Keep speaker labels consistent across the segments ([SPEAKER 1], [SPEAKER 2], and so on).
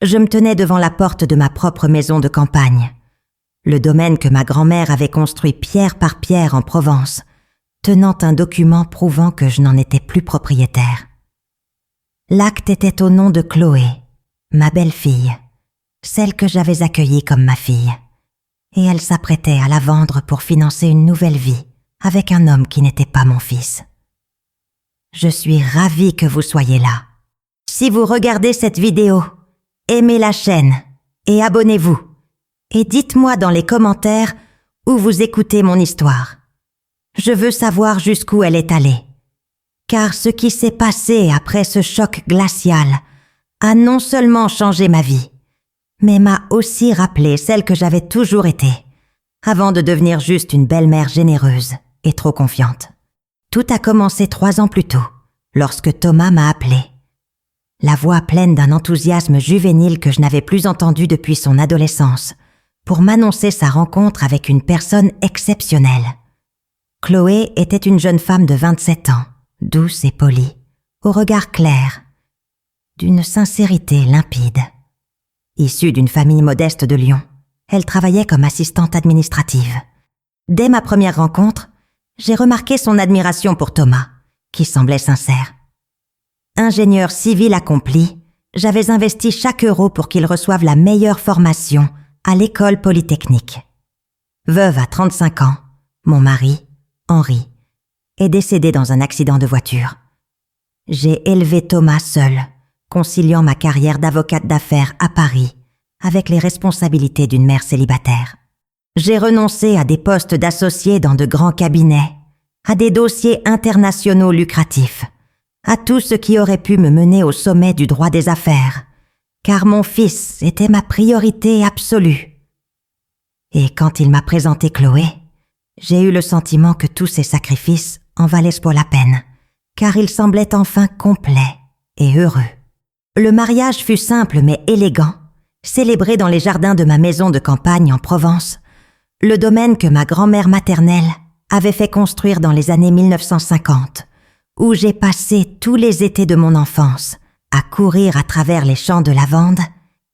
[SPEAKER 1] Je me tenais devant la porte de ma propre maison de campagne, le domaine que ma grand-mère avait construit pierre par pierre en Provence, tenant un document prouvant que je n'en étais plus propriétaire. L'acte était au nom de Chloé, ma belle-fille, celle que j'avais accueillie comme ma fille, et elle s'apprêtait à la vendre pour financer une nouvelle vie avec un homme qui n'était pas mon fils. Je suis ravie que vous soyez là. Si vous regardez cette vidéo, aimez la chaîne et abonnez-vous. Et dites-moi dans les commentaires où vous écoutez mon histoire. Je veux savoir jusqu'où elle est allée. Car ce qui s'est passé après ce choc glacial a non seulement changé ma vie, mais m'a aussi rappelé celle que j'avais toujours été, avant de devenir juste une belle-mère généreuse et trop confiante. Tout a commencé 3 ans plus tôt, lorsque Thomas m'a appelé. La voix pleine d'un enthousiasme juvénile que je n'avais plus entendu depuis son adolescence, pour m'annoncer sa rencontre avec une personne exceptionnelle. Chloé était une jeune femme de 27 ans, douce et polie, au regard clair, d'une sincérité limpide. Issue d'une famille modeste de Lyon, elle travaillait comme assistante administrative. Dès ma première rencontre, j'ai remarqué son admiration pour Thomas, qui semblait sincère. Ingénieur civil accompli, j'avais investi chaque euro pour qu'il reçoive la meilleure formation à l'école polytechnique. Veuve à 35 ans, mon mari, Henri, est décédé dans un accident de voiture. J'ai élevé Thomas seul, conciliant ma carrière d'avocate d'affaires à Paris avec les responsabilités d'une mère célibataire. J'ai renoncé à des postes d'associé dans de grands cabinets, à des dossiers internationaux lucratifs, à tout ce qui aurait pu me mener au sommet du droit des affaires, car mon fils était ma priorité absolue. Et quand il m'a présenté Chloé, j'ai eu le sentiment que tous ces sacrifices en valaient pour la peine, car il semblait enfin complet et heureux. Le mariage fut simple mais élégant, célébré dans les jardins de ma maison de campagne en Provence, le domaine que ma grand-mère maternelle avait fait construire dans les années 1950, où j'ai passé tous les étés de mon enfance à courir à travers les champs de lavande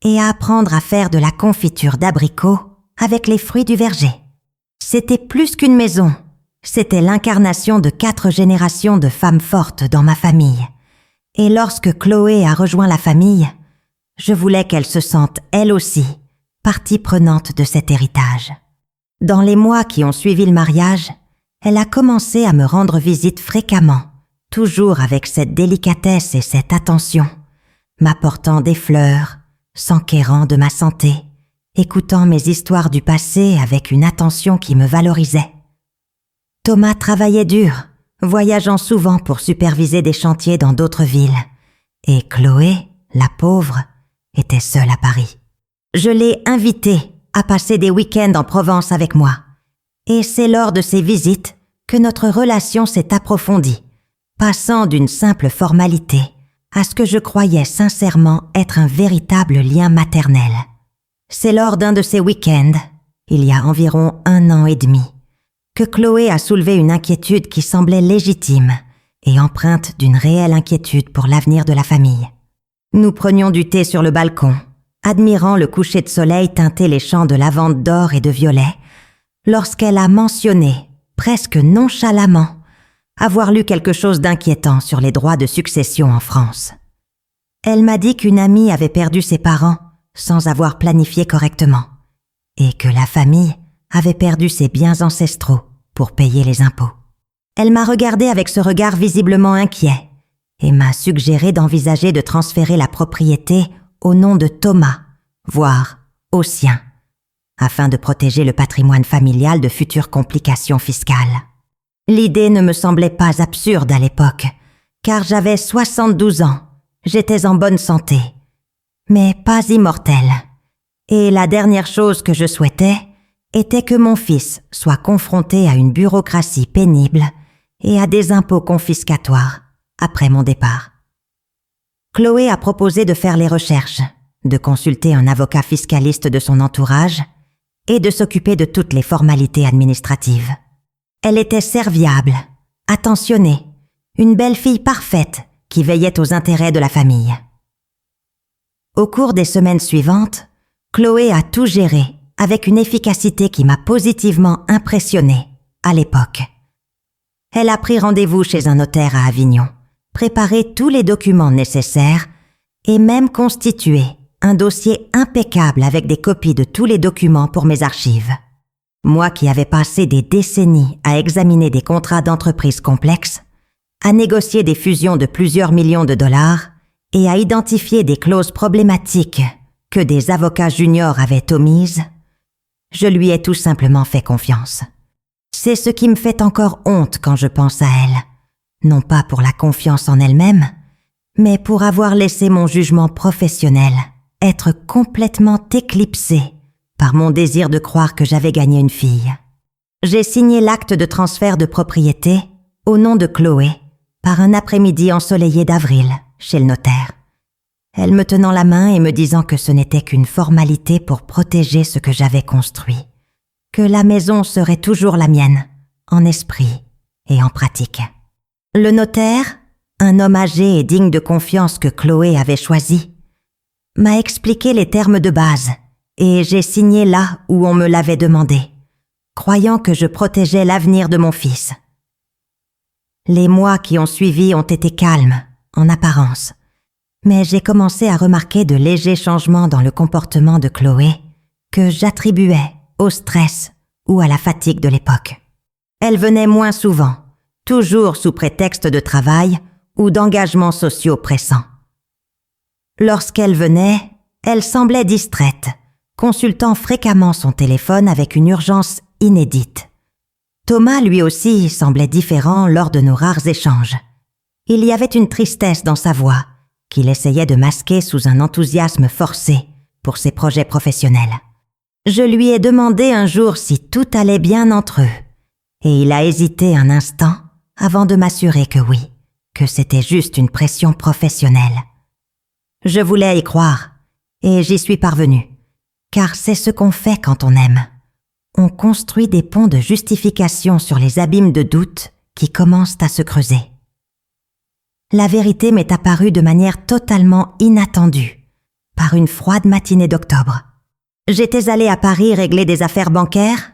[SPEAKER 1] et à apprendre à faire de la confiture d'abricots avec les fruits du verger. C'était plus qu'une maison, c'était l'incarnation de 4 générations de femmes fortes dans ma famille. Et lorsque Chloé a rejoint la famille, je voulais qu'elle se sente, elle aussi, partie prenante de cet héritage. Dans les mois qui ont suivi le mariage, elle a commencé à me rendre visite fréquemment, toujours avec cette délicatesse et cette attention, m'apportant des fleurs, s'enquérant de ma santé, écoutant mes histoires du passé avec une attention qui me valorisait. Thomas travaillait dur, voyageant souvent pour superviser des chantiers dans d'autres villes, et Chloé, la pauvre, était seule à Paris. Je l'ai invitée à passer des week-ends en Provence avec moi, et c'est lors de ces visites que notre relation s'est approfondie, passant d'une simple formalité à ce que je croyais sincèrement être un véritable lien maternel. C'est lors d'un de ces week-ends, il y a environ 1 an et demi, que Chloé a soulevé une inquiétude qui semblait légitime et empreinte d'une réelle inquiétude pour l'avenir de la famille. Nous prenions du thé sur le balcon, admirant le coucher de soleil teinter les champs de lavande d'or et de violet, lorsqu'elle a mentionné, presque nonchalamment, avoir lu quelque chose d'inquiétant sur les droits de succession en France. Elle m'a dit qu'une amie avait perdu ses parents sans avoir planifié correctement, et que la famille avait perdu ses biens ancestraux pour payer les impôts. Elle m'a regardé avec ce regard visiblement inquiet et m'a suggéré d'envisager de transférer la propriété au nom de Thomas, voire au sien, afin de protéger le patrimoine familial de futures complications fiscales. L'idée ne me semblait pas absurde à l'époque, car j'avais 72 ans, j'étais en bonne santé, mais pas immortelle. Et la dernière chose que je souhaitais était que mon fils soit confronté à une bureaucratie pénible et à des impôts confiscatoires après mon départ. Chloé a proposé de faire les recherches, de consulter un avocat fiscaliste de son entourage et de s'occuper de toutes les formalités administratives. Elle était serviable, attentionnée, une belle fille parfaite qui veillait aux intérêts de la famille. Au cours des semaines suivantes, Chloé a tout géré avec une efficacité qui m'a positivement impressionnée à l'époque. Elle a pris rendez-vous chez un notaire à Avignon, préparé tous les documents nécessaires et même constitué un dossier impeccable avec des copies de tous les documents pour mes archives. Moi qui avais passé des décennies à examiner des contrats d'entreprise complexes, à négocier des fusions de plusieurs millions de dollars et à identifier des clauses problématiques que des avocats juniors avaient omises, je lui ai tout simplement fait confiance. C'est ce qui me fait encore honte quand je pense à elle, non pas pour la confiance en elle-même, mais pour avoir laissé mon jugement professionnel être complètement éclipsé par mon désir de croire que j'avais gagné une fille. J'ai signé l'acte de transfert de propriété au nom de Chloé par un après-midi ensoleillé d'avril chez le notaire. Elle me tenant la main et me disant que ce n'était qu'une formalité pour protéger ce que j'avais construit, que la maison serait toujours la mienne, en esprit et en pratique. Le notaire, un homme âgé et digne de confiance que Chloé avait choisi, m'a expliqué les termes de base et j'ai signé là où on me l'avait demandé, croyant que je protégeais l'avenir de mon fils. Les mois qui ont suivi ont été calmes, en apparence, mais j'ai commencé à remarquer de légers changements dans le comportement de Chloé que j'attribuais au stress ou à la fatigue de l'époque. Elle venait moins souvent, toujours sous prétexte de travail ou d'engagements sociaux pressants. Lorsqu'elle venait, elle semblait distraite, consultant fréquemment son téléphone avec une urgence inédite. Thomas, lui aussi, semblait différent lors de nos rares échanges. Il y avait une tristesse dans sa voix, qu'il essayait de masquer sous un enthousiasme forcé pour ses projets professionnels. Je lui ai demandé un jour si tout allait bien entre eux, et il a hésité un instant avant de m'assurer que oui, que c'était juste une pression professionnelle. Je voulais y croire, et j'y suis parvenue, car c'est ce qu'on fait quand on aime. On construit des ponts de justification sur les abîmes de doute qui commencent à se creuser. La vérité m'est apparue de manière totalement inattendue, par une froide matinée d'octobre. J'étais allée à Paris régler des affaires bancaires,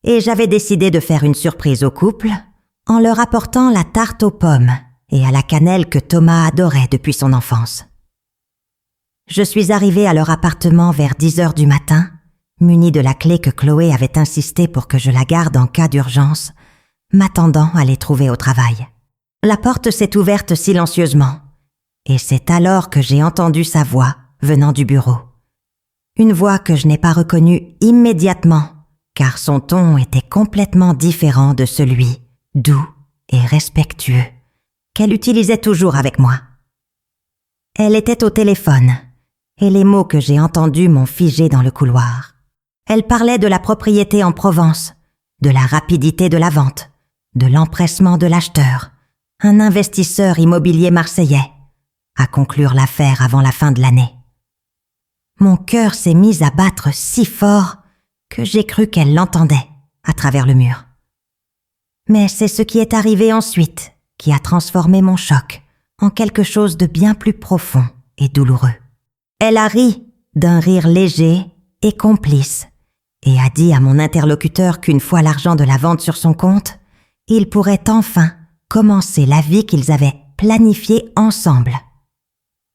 [SPEAKER 1] et j'avais décidé de faire une surprise au couple en leur apportant la tarte aux pommes et à la cannelle que Thomas adorait depuis son enfance. Je suis arrivée à leur appartement vers 10h du matin, munie de la clé que Chloé avait insisté pour que je la garde en cas d'urgence, m'attendant à les trouver au travail. La porte s'est ouverte silencieusement, et c'est alors que j'ai entendu sa voix venant du bureau. Une voix que je n'ai pas reconnue immédiatement, car son ton était complètement différent de celui, doux et respectueux, qu'elle utilisait toujours avec moi. Elle était au téléphone, et les mots que j'ai entendus m'ont figé dans le couloir. Elle parlait de la propriété en Provence, de la rapidité de la vente, de l'empressement de l'acheteur, un investisseur immobilier marseillais, à conclure l'affaire avant la fin de l'année. Mon cœur s'est mis à battre si fort que j'ai cru qu'elle l'entendait à travers le mur. Mais c'est ce qui est arrivé ensuite qui a transformé mon choc en quelque chose de bien plus profond et douloureux. Elle a ri d'un rire léger et complice et a dit à mon interlocuteur qu'une fois l'argent de la vente sur son compte, il pourrait enfin commencer la vie qu'ils avaient planifiée ensemble.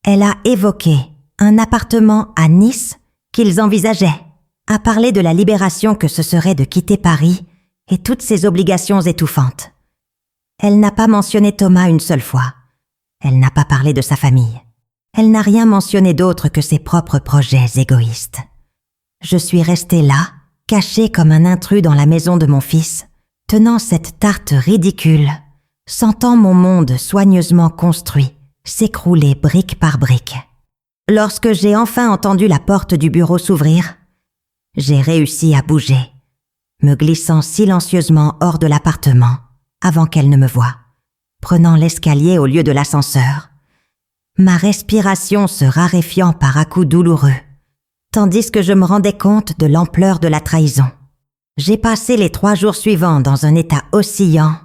[SPEAKER 1] Elle a évoqué un appartement à Nice qu'ils envisageaient, a parlé de la libération que ce serait de quitter Paris et toutes ses obligations étouffantes. Elle n'a pas mentionné Thomas une seule fois. Elle n'a pas parlé de sa famille. Elle n'a rien mentionné d'autre que ses propres projets égoïstes. Je suis restée là, cachée comme un intrus dans la maison de mon fils, tenant cette tarte ridicule, sentant mon monde soigneusement construit s'écrouler brique par brique. Lorsque j'ai enfin entendu la porte du bureau s'ouvrir, j'ai réussi à bouger, me glissant silencieusement hors de l'appartement avant qu'elle ne me voie, prenant l'escalier au lieu de l'ascenseur, ma respiration se raréfiant par à-coups douloureux, tandis que je me rendais compte de l'ampleur de la trahison. J'ai passé les 3 jours suivants dans un état oscillant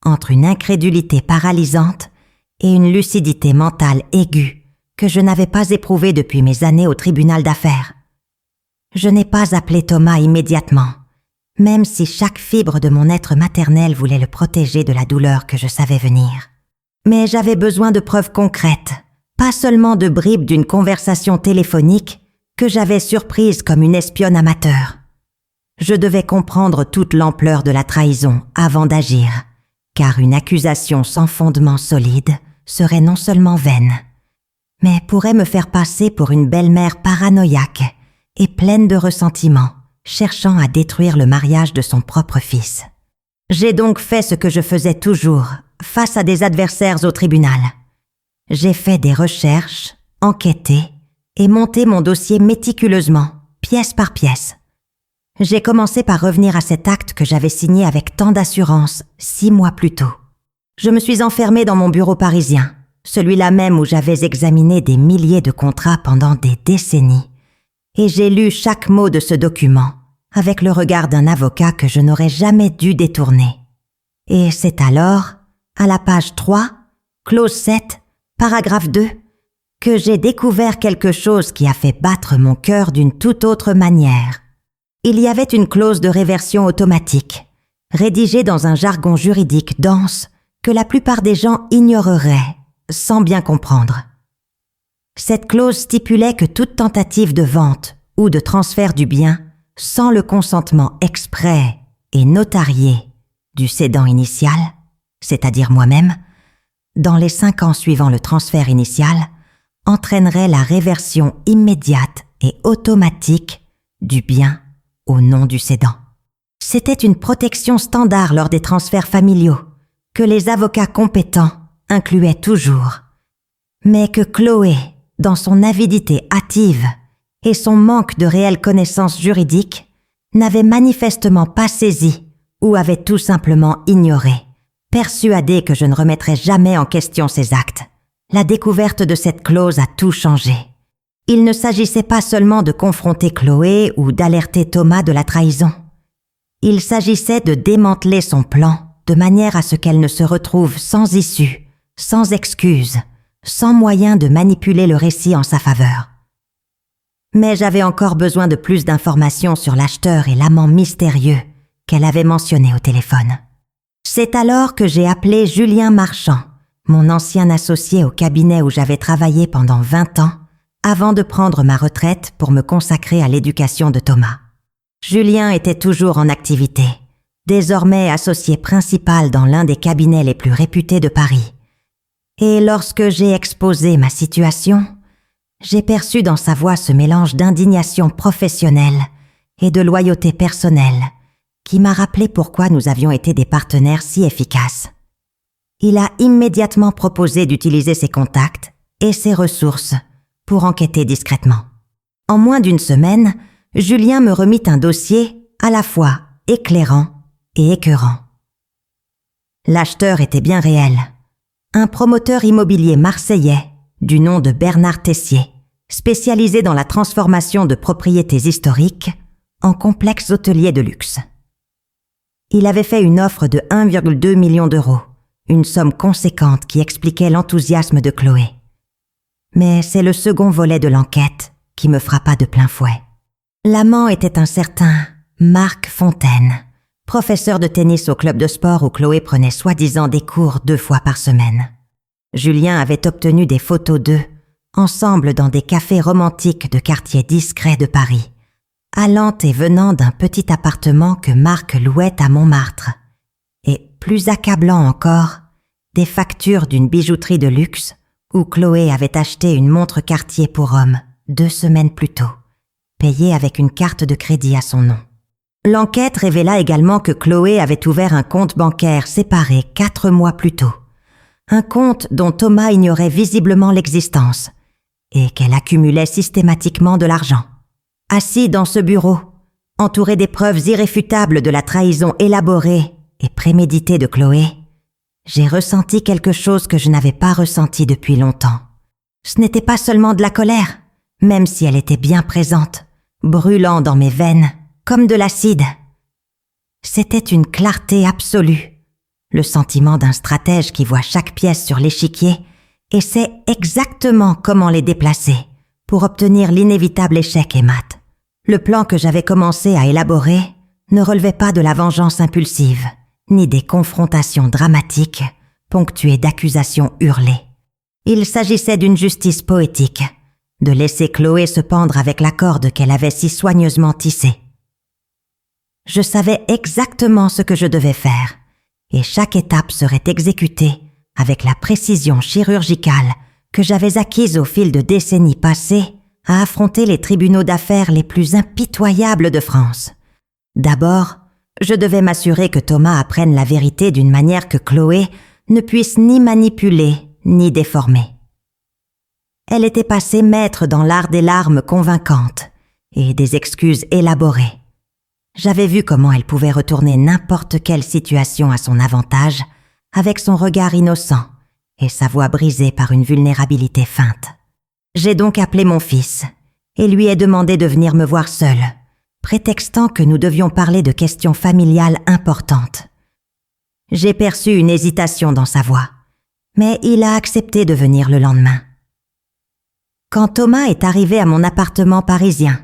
[SPEAKER 1] entre une incrédulité paralysante et une lucidité mentale aiguë que je n'avais pas éprouvé depuis mes années au tribunal d'affaires. Je n'ai pas appelé Thomas immédiatement, même si chaque fibre de mon être maternel voulait le protéger de la douleur que je savais venir. Mais j'avais besoin de preuves concrètes, pas seulement de bribes d'une conversation téléphonique que j'avais surprise comme une espionne amateur. Je devais comprendre toute l'ampleur de la trahison avant d'agir, car une accusation sans fondement solide serait non seulement vaine, mais pourrait me faire passer pour une belle-mère paranoïaque et pleine de ressentiment, cherchant à détruire le mariage de son propre fils. J'ai donc fait ce que je faisais toujours, face à des adversaires au tribunal. J'ai fait des recherches, enquêté et monté mon dossier méticuleusement, pièce par pièce. J'ai commencé par revenir à cet acte que j'avais signé avec tant d'assurance 6 mois plus tôt. Je me suis enfermée dans mon bureau parisien, celui-là même où j'avais examiné des milliers de contrats pendant des décennies, et j'ai lu chaque mot de ce document avec le regard d'un avocat que je n'aurais jamais dû détourner. Et c'est alors, à la page 3, clause 7, paragraphe 2, que j'ai découvert quelque chose qui a fait battre mon cœur d'une toute autre manière. Il y avait une clause de réversion automatique, rédigée dans un jargon juridique dense que la plupart des gens ignoreraient, sans bien comprendre. Cette clause stipulait que toute tentative de vente ou de transfert du bien, sans le consentement exprès et notarié du cédant initial, c'est-à-dire moi-même, dans les 5 ans suivant le transfert initial, entraînerait la réversion immédiate et automatique du bien au nom du cédant. C'était une protection standard lors des transferts familiaux, que les avocats compétents incluaient toujours, mais que Chloé, dans son avidité hâtive et son manque de réelle connaissance juridique, n'avait manifestement pas saisi ou avait tout simplement ignoré, persuadée que je ne remettrais jamais en question ses actes. La découverte de cette clause a tout changé. Il ne s'agissait pas seulement de confronter Chloé ou d'alerter Thomas de la trahison. Il s'agissait de démanteler son plan de manière à ce qu'elle ne se retrouve sans issue, sans excuse, sans moyen de manipuler le récit en sa faveur. Mais j'avais encore besoin de plus d'informations sur l'acheteur et l'amant mystérieux qu'elle avait mentionné au téléphone. C'est alors que j'ai appelé Julien Marchand, mon ancien associé au cabinet où j'avais travaillé pendant 20 ans, avant de prendre ma retraite pour me consacrer à l'éducation de Thomas. Julien était toujours en activité, désormais associé principal dans l'un des cabinets les plus réputés de Paris. Et lorsque j'ai exposé ma situation, j'ai perçu dans sa voix ce mélange d'indignation professionnelle et de loyauté personnelle qui m'a rappelé pourquoi nous avions été des partenaires si efficaces. Il a immédiatement proposé d'utiliser ses contacts et ses ressources pour enquêter discrètement. En moins d'1 semaine, Julien me remit un dossier à la fois éclairant et écœurant. L'acheteur était bien réel. Un promoteur immobilier marseillais du nom de Bernard Tessier, spécialisé dans la transformation de propriétés historiques en complexes hôteliers de luxe. Il avait fait une offre de 1,2 million d'euros, une somme conséquente qui expliquait l'enthousiasme de Chloé. Mais c'est le second volet de l'enquête qui me frappa de plein fouet. L'amant était un certain Marc Fontaine, professeur de tennis au club de sport où Chloé prenait soi-disant des cours 2 fois par semaine. Julien avait obtenu des photos d'eux, ensemble dans des cafés romantiques de quartiers discrets de Paris, allant et venant d'un petit appartement que Marc louait à Montmartre. Et, plus accablant encore, des factures d'une bijouterie de luxe où Chloé avait acheté une montre Cartier pour homme 2 semaines plus tôt, payée avec une carte de crédit à son nom. L'enquête révéla également que Chloé avait ouvert un compte bancaire séparé 4 mois plus tôt, un compte dont Thomas ignorait visiblement l'existence, et qu'elle accumulait systématiquement de l'argent. Assis dans ce bureau, entouré des preuves irréfutables de la trahison élaborée et préméditée de Chloé, j'ai ressenti quelque chose que je n'avais pas ressenti depuis longtemps. Ce n'était pas seulement de la colère, même si elle était bien présente, brûlant dans mes veines, comme de l'acide. C'était une clarté absolue, le sentiment d'un stratège qui voit chaque pièce sur l'échiquier et sait exactement comment les déplacer pour obtenir l'inévitable échec et mat. Le plan que j'avais commencé à élaborer ne relevait pas de la vengeance impulsive, ni des confrontations dramatiques ponctuées d'accusations hurlées. Il s'agissait d'une justice poétique, de laisser Chloé se pendre avec la corde qu'elle avait si soigneusement tissée. Je savais exactement ce que je devais faire, et chaque étape serait exécutée avec la précision chirurgicale que j'avais acquise au fil de décennies passées à affronter les tribunaux d'affaires les plus impitoyables de France. D'abord, je devais m'assurer que Thomas apprenne la vérité d'une manière que Chloé ne puisse ni manipuler ni déformer. Elle était passée maître dans l'art des larmes convaincantes et des excuses élaborées. J'avais vu comment elle pouvait retourner n'importe quelle situation à son avantage avec son regard innocent et sa voix brisée par une vulnérabilité feinte. J'ai donc appelé mon fils et lui ai demandé de venir me voir seul, prétextant que nous devions parler de questions familiales importantes. J'ai perçu une hésitation dans sa voix, mais il a accepté de venir le lendemain. Quand Thomas est arrivé à mon appartement parisien,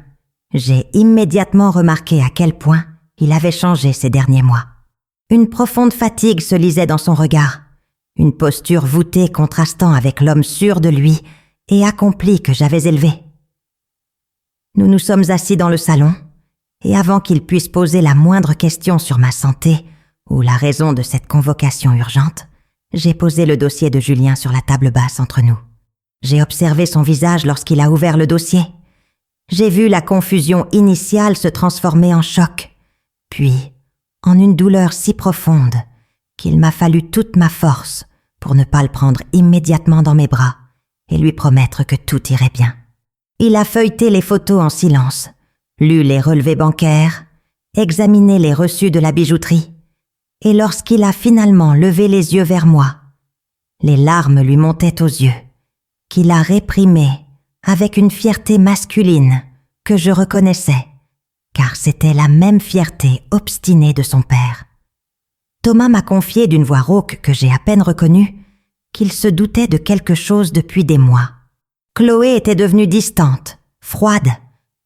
[SPEAKER 1] j'ai immédiatement remarqué à quel point il avait changé ces derniers mois. Une profonde fatigue se lisait dans son regard, une posture voûtée contrastant avec l'homme sûr de lui et accompli que j'avais élevé. Nous nous sommes assis dans le salon, et avant qu'il puisse poser la moindre question sur ma santé ou la raison de cette convocation urgente, j'ai posé le dossier de Julien sur la table basse entre nous. J'ai observé son visage lorsqu'il a ouvert le dossier. J'ai vu la confusion initiale se transformer en choc, puis en une douleur si profonde qu'il m'a fallu toute ma force pour ne pas le prendre immédiatement dans mes bras et lui promettre que tout irait bien. Il a feuilleté les photos en silence, lu les relevés bancaires, examiné les reçus de la bijouterie, et lorsqu'il a finalement levé les yeux vers moi, les larmes lui montaient aux yeux, qu'il a réprimées avec une fierté masculine que je reconnaissais, car c'était la même fierté obstinée de son père. Thomas m'a confié d'une voix rauque que j'ai à peine reconnue qu'il se doutait de quelque chose depuis des mois. Chloé était devenue distante, froide,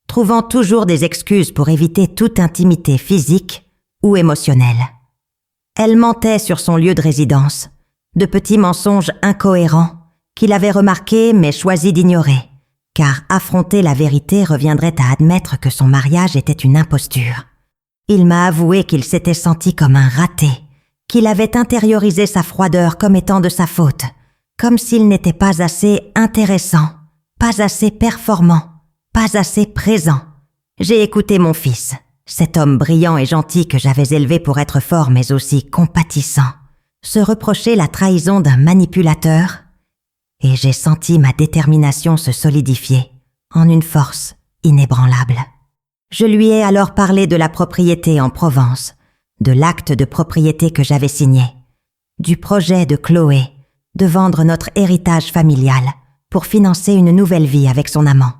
[SPEAKER 1] trouvant toujours des excuses pour éviter toute intimité physique ou émotionnelle. Elle mentait sur son lieu de résidence, de petits mensonges incohérents qu'il avait remarqués mais choisi d'ignorer, car affronter la vérité reviendrait à admettre que son mariage était une imposture. Il m'a avoué qu'il s'était senti comme un raté, qu'il avait intériorisé sa froideur comme étant de sa faute, comme s'il n'était pas assez intéressant, pas assez performant, pas assez présent. J'ai écouté mon fils, cet homme brillant et gentil que j'avais élevé pour être fort mais aussi compatissant, se reprocher la trahison d'un manipulateur, et j'ai senti ma détermination se solidifier en une force inébranlable. Je lui ai alors parlé de la propriété en Provence, de l'acte de propriété que j'avais signé, du projet de Chloé de vendre notre héritage familial pour financer une nouvelle vie avec son amant.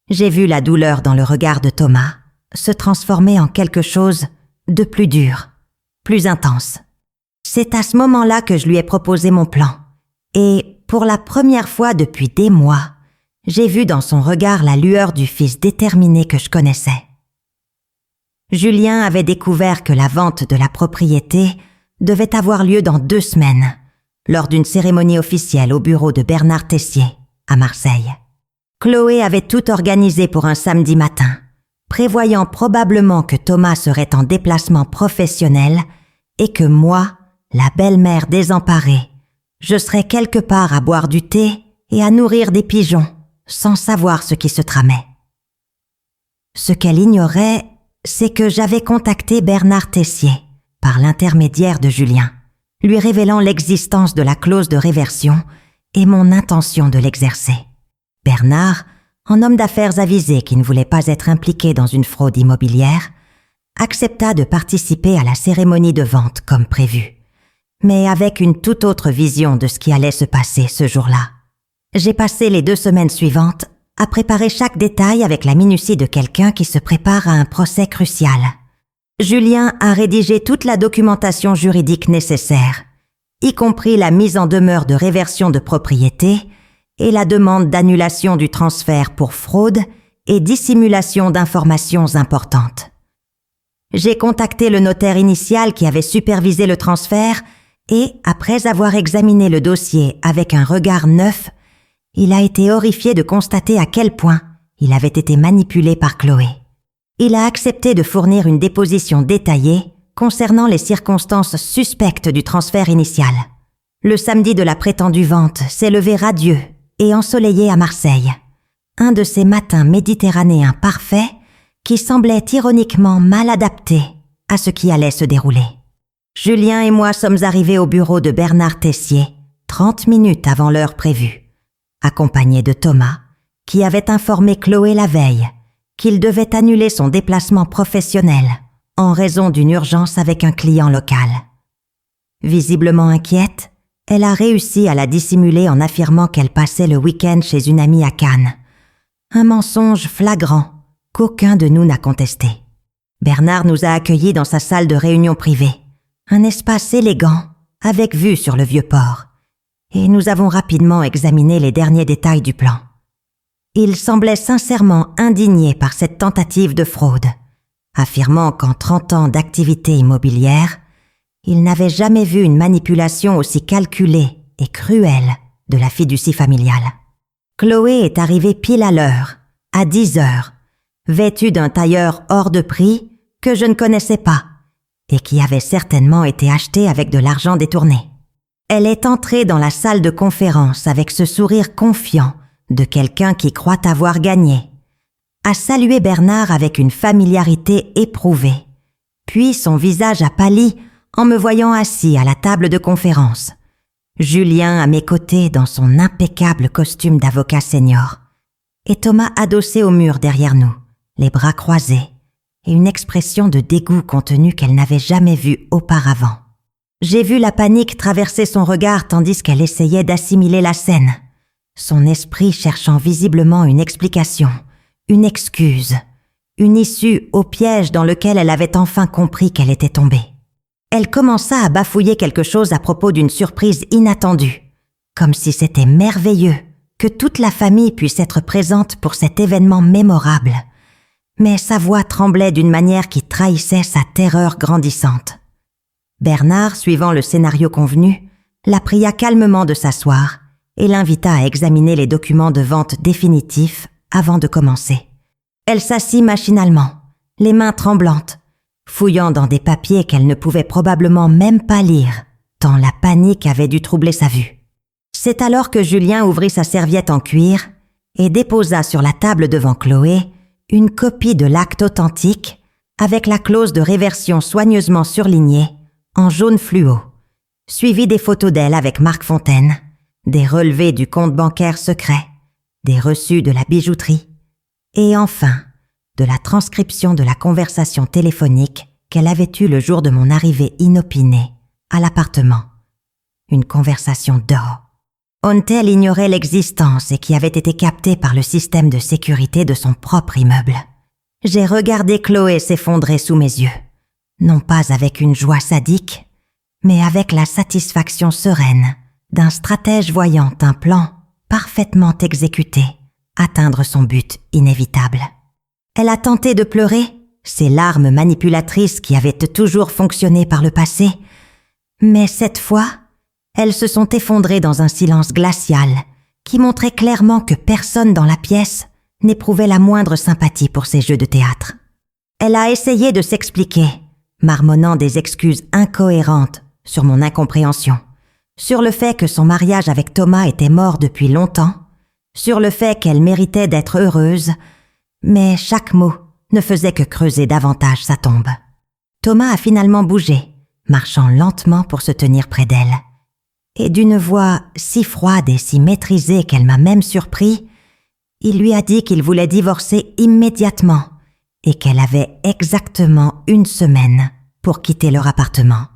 [SPEAKER 1] J'ai vu la douleur dans le regard de Thomas se transformer en quelque chose de plus dur, plus intense. C'est à ce moment-là que je lui ai proposé mon plan, et pour la première fois depuis des mois, j'ai vu dans son regard la lueur du fils déterminé que je connaissais. Julien avait découvert que la vente de la propriété devait avoir lieu dans 2 semaines, lors d'une cérémonie officielle au bureau de Bernard Tessier, à Marseille. Chloé avait tout organisé pour un samedi matin, prévoyant probablement que Thomas serait en déplacement professionnel et que moi, la belle-mère désemparée, je serais quelque part à boire du thé et à nourrir des pigeons, sans savoir ce qui se tramait. Ce qu'elle ignorait, c'est que j'avais contacté Bernard Tessier, par l'intermédiaire de Julien, lui révélant l'existence de la clause de réversion et mon intention de l'exercer. Bernard, en homme d'affaires avisé qui ne voulait pas être impliqué dans une fraude immobilière, accepta de participer à la cérémonie de vente comme prévu, mais avec une toute autre vision de ce qui allait se passer ce jour-là. J'ai passé les 2 semaines suivantes à préparer chaque détail avec la minutie de quelqu'un qui se prépare à un procès crucial. Julien a rédigé toute la documentation juridique nécessaire, y compris la mise en demeure de réversion de propriété et la demande d'annulation du transfert pour fraude et dissimulation d'informations importantes. J'ai contacté le notaire initial qui avait supervisé le transfert et, après avoir examiné le dossier avec un regard neuf, il a été horrifié de constater à quel point il avait été manipulé par Chloé. Il a accepté de fournir une déposition détaillée concernant les circonstances suspectes du transfert initial. Le samedi de la prétendue vente s'est levé radieux et ensoleillé à Marseille. Un de ces matins méditerranéens parfaits qui semblaient ironiquement mal adaptés à ce qui allait se dérouler. Julien et moi sommes arrivés au bureau de Bernard Tessier 30 minutes avant l'heure prévue, accompagnés de Thomas, qui avait informé Chloé la veille qu'il devait annuler son déplacement professionnel en raison d'une urgence avec un client local. Visiblement inquiète, elle a réussi à la dissimuler en affirmant qu'elle passait le week-end chez une amie à Cannes. Un mensonge flagrant qu'aucun de nous n'a contesté. Bernard nous a accueillis dans sa salle de réunion privée, un espace élégant avec vue sur le Vieux-Port, et nous avons rapidement examiné les derniers détails du plan. Il semblait sincèrement indigné par cette tentative de fraude, affirmant qu'en 30 ans d'activité immobilière, il n'avait jamais vu une manipulation aussi calculée et cruelle de la fiducie familiale. Chloé est arrivée pile à l'heure, à 10 heures, vêtue d'un tailleur hors de prix que je ne connaissais pas et qui avait certainement été acheté avec de l'argent détourné. Elle est entrée dans la salle de conférence avec ce sourire confiant de quelqu'un qui croit avoir gagné, a salué Bernard avec une familiarité éprouvée, puis son visage a pâli en me voyant assis à la table de conférence. Julien à mes côtés dans son impeccable costume d'avocat senior, et Thomas adossé au mur derrière nous, les bras croisés, et une expression de dégoût contenue qu'elle n'avait jamais vue auparavant. J'ai vu la panique traverser son regard tandis qu'elle essayait d'assimiler la scène, son esprit cherchant visiblement une explication, une excuse, une issue au piège dans lequel elle avait enfin compris qu'elle était tombée. Elle commença à bafouiller quelque chose à propos d'une surprise inattendue, comme si c'était merveilleux que toute la famille puisse être présente pour cet événement mémorable. Mais sa voix tremblait d'une manière qui trahissait sa terreur grandissante. Bernard, suivant le scénario convenu, la pria calmement de s'asseoir et l'invita à examiner les documents de vente définitifs avant de commencer. Elle s'assit machinalement, les mains tremblantes, fouillant dans des papiers qu'elle ne pouvait probablement même pas lire, tant la panique avait dû troubler sa vue. C'est alors que Julien ouvrit sa serviette en cuir et déposa sur la table devant Chloé une copie de l'acte authentique avec la clause de réversion soigneusement surlignée en jaune fluo, suivie des photos d'elle avec Marc Fontaine, des relevés du compte bancaire secret, des reçus de la bijouterie, et enfin, de la transcription de la conversation téléphonique qu'elle avait eue le jour de mon arrivée inopinée à l'appartement. Une conversation d'or, dont elle ignorait l'existence et qui avait été captée par le système de sécurité de son propre immeuble. J'ai regardé Chloé s'effondrer sous mes yeux, non pas avec une joie sadique, mais avec la satisfaction sereine d'un stratège voyant un plan parfaitement exécuté atteindre son but inévitable. Elle a tenté de pleurer, ces larmes manipulatrices qui avaient toujours fonctionné par le passé, mais cette fois, elles se sont effondrées dans un silence glacial qui montrait clairement que personne dans la pièce n'éprouvait la moindre sympathie pour ces jeux de théâtre. Elle a essayé de s'expliquer, marmonnant des excuses incohérentes sur mon incompréhension, sur le fait que son mariage avec Thomas était mort depuis longtemps, sur le fait qu'elle méritait d'être heureuse, mais chaque mot ne faisait que creuser davantage sa tombe. Thomas a finalement bougé, marchant lentement pour se tenir près d'elle. Et d'une voix si froide et si maîtrisée qu'elle m'a même surpris, il lui a dit qu'il voulait divorcer immédiatement et qu'elle avait exactement 1 semaine pour quitter leur appartement,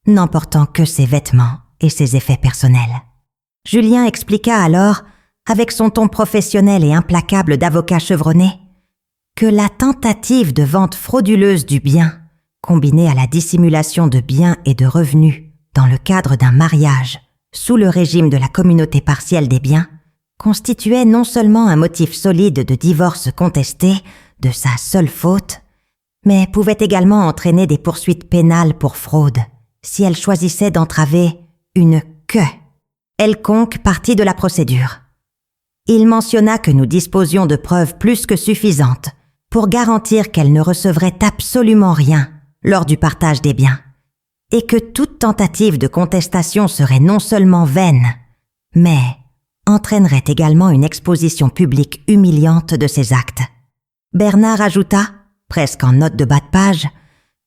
[SPEAKER 1] n'emportant que ses vêtements et ses effets personnels. Julien expliqua alors, avec son ton professionnel et implacable d'avocat chevronné, que la tentative de vente frauduleuse du bien, combinée à la dissimulation de biens et de revenus dans le cadre d'un mariage sous le régime de la communauté partielle des biens, constituait non seulement un motif solide de divorce contesté, de sa seule faute, mais pouvait également entraîner des poursuites pénales pour fraude, si elle choisissait d'entraver une quelconque partie de la procédure. Il mentionna que nous disposions de preuves plus que suffisantes pour garantir qu'elle ne recevrait absolument rien lors du partage des biens, et que toute tentative de contestation serait non seulement vaine, mais entraînerait également une exposition publique humiliante de ses actes. Bernard ajouta, presque en note de bas de page,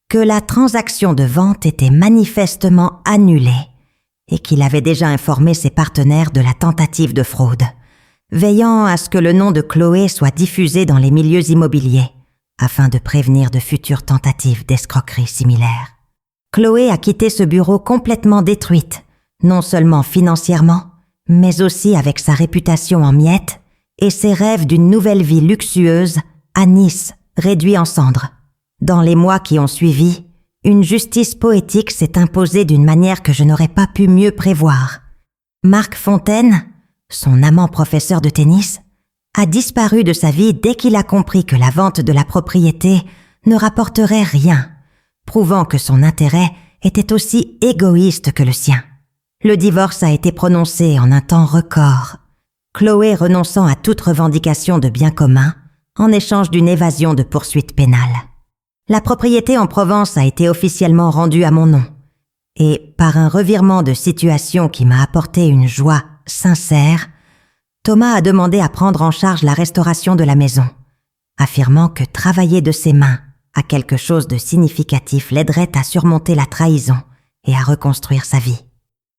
[SPEAKER 1] que la transaction de vente était manifestement annulée et qu'il avait déjà informé ses partenaires de la tentative de fraude, veillant à ce que le nom de Chloé soit diffusé dans les milieux immobiliers, afin de prévenir de futures tentatives d'escroquerie similaires. Chloé a quitté ce bureau complètement détruite, non seulement financièrement, mais aussi avec sa réputation en miettes et ses rêves d'une nouvelle vie luxueuse à Nice, réduit en cendres. Dans les mois qui ont suivi, une justice poétique s'est imposée d'une manière que je n'aurais pas pu mieux prévoir. Marc Fontaine, son amant professeur de tennis, a disparu de sa vie dès qu'il a compris que la vente de la propriété ne rapporterait rien, prouvant que son intérêt était aussi égoïste que le sien. Le divorce a été prononcé en un temps record, Chloé renonçant à toute revendication de biens communs en échange d'une évasion de poursuites pénales. La propriété en Provence a été officiellement rendue à mon nom, et par un revirement de situation qui m'a apporté une joie sincère, Thomas a demandé à prendre en charge la restauration de la maison, affirmant que travailler de ses mains à quelque chose de significatif l'aiderait à surmonter la trahison et à reconstruire sa vie.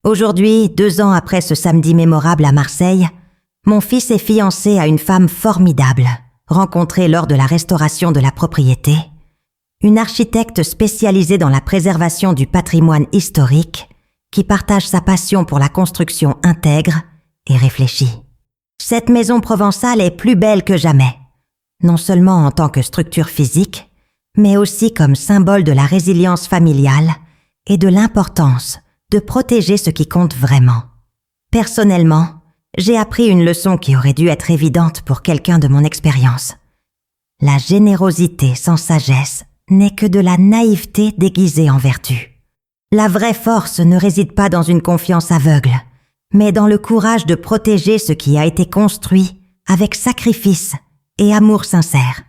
[SPEAKER 1] Aujourd'hui, 2 ans après ce samedi mémorable à Marseille, mon fils est fiancé à une femme formidable, rencontrée lors de la restauration de la propriété, une architecte spécialisée dans la préservation du patrimoine historique qui partage sa passion pour la construction intègre et réfléchie. Cette maison provençale est plus belle que jamais, non seulement en tant que structure physique, mais aussi comme symbole de la résilience familiale et de l'importance de protéger ce qui compte vraiment. Personnellement, j'ai appris une leçon qui aurait dû être évidente pour quelqu'un de mon expérience. La générosité sans sagesse n'est que de la naïveté déguisée en vertu. La vraie force ne réside pas dans une confiance aveugle, mais dans le courage de protéger ce qui a été construit avec sacrifice et amour sincère.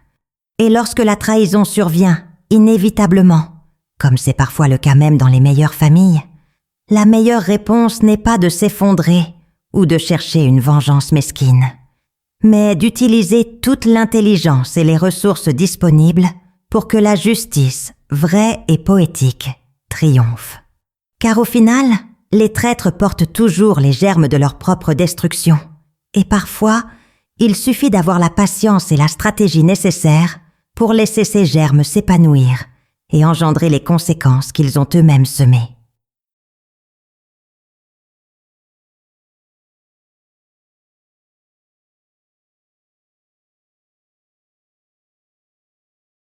[SPEAKER 1] Et lorsque la trahison survient, inévitablement, comme c'est parfois le cas même dans les meilleures familles, la meilleure réponse n'est pas de s'effondrer ou de chercher une vengeance mesquine, mais d'utiliser toute l'intelligence et les ressources disponibles pour que la justice, vraie et poétique, triomphe. Car au final, les traîtres portent toujours les germes de leur propre destruction, et parfois, il suffit d'avoir la patience et la stratégie nécessaires pour laisser ces germes s'épanouir et engendrer les conséquences qu'ils ont eux-mêmes semées.